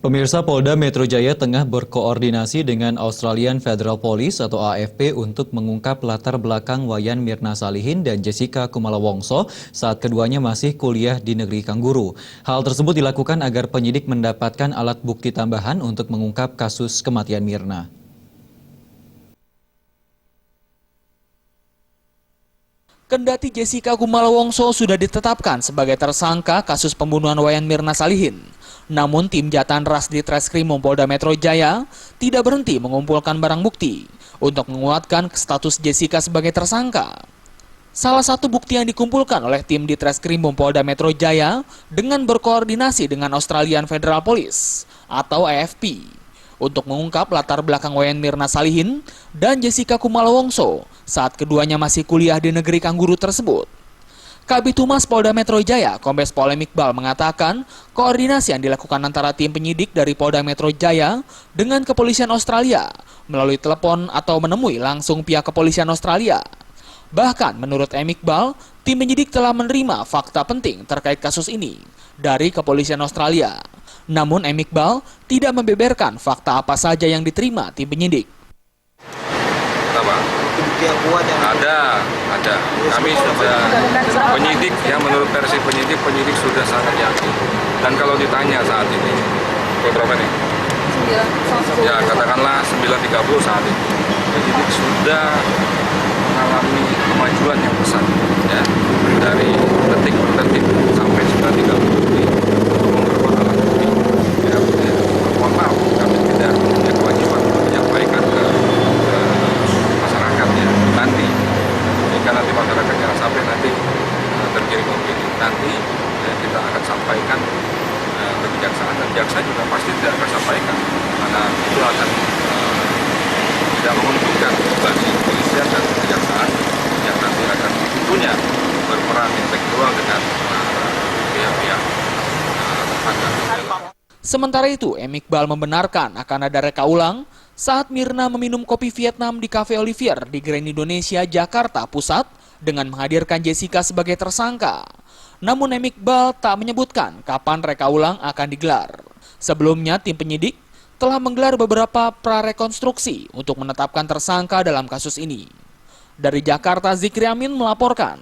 Pemirsa, Polda Metro Jaya tengah berkoordinasi dengan Australian Federal Police atau AFP untuk mengungkap latar belakang Wayan Mirna Salihin dan Jessica Kumala Wongso saat keduanya masih kuliah di negeri Kangguru. Hal tersebut dilakukan agar penyidik mendapatkan alat bukti tambahan untuk mengungkap kasus kematian Mirna. Kendati Jessica Kumala Wongso sudah ditetapkan sebagai tersangka kasus pembunuhan Wayan Mirna Salihin, namun tim Jatan Ras di Treskrimum Polda Metro Jaya tidak berhenti mengumpulkan barang bukti untuk menguatkan status Jessica sebagai tersangka. Salah satu bukti yang dikumpulkan oleh tim di Treskrimum Polda Metro Jaya dengan berkoordinasi dengan Australian Federal Police atau AFP untuk mengungkap latar belakang Wayan Mirna Salihin dan Jessica Kumala Wongso saat keduanya masih kuliah di negeri Kangguru tersebut. Kabid Humas Polda Metro Jaya, Kombes Pol Iqbal mengatakan koordinasi yang dilakukan antara tim penyidik dari Polda Metro Jaya dengan kepolisian Australia melalui telepon atau menemui langsung pihak kepolisian Australia. Bahkan menurut Iqbal, tim penyidik telah menerima fakta penting terkait kasus ini dari kepolisian Australia. Namun Iqbal tidak membeberkan fakta apa saja yang diterima tim penyidik. Bukti yang kuat yang ada. Kami sudah penyidik, ya menurut versi penyidik sudah sangat yakin. Dan kalau ditanya saat ini, berapa nih? Ya katakanlah 9.30 saat ini. Penyidik sudah mengalami kemajuan yang besar, ya dari detik per detik sampai 9.30 untuk memperkuat alat bukti. Ya, mohon maaf, kami tidak punya kewajiban untuk menyampaikan ke masyarakat ya nanti. Jika nanti masyarakat jangan sampai nanti tergiring opini, nanti ya, kita akan sampaikan ke kejaksaan dan jaksa juga pasti tidak akan sampaikan karena itu akan tidak menguntungkan bagi kepolisian dan kejaksaan yang nanti akan tentunya berperan intelektual dengan pihak-pihak tetangga. Sementara itu, Iqbal membenarkan akan ada reka ulang saat Mirna meminum kopi Vietnam di Cafe Olivier di Grand Indonesia, Jakarta Pusat dengan menghadirkan Jessica sebagai tersangka. Namun Iqbal tak menyebutkan kapan reka ulang akan digelar. Sebelumnya, tim penyidik telah menggelar beberapa prarekonstruksi untuk menetapkan tersangka dalam kasus ini. Dari Jakarta, Zikri Amin melaporkan.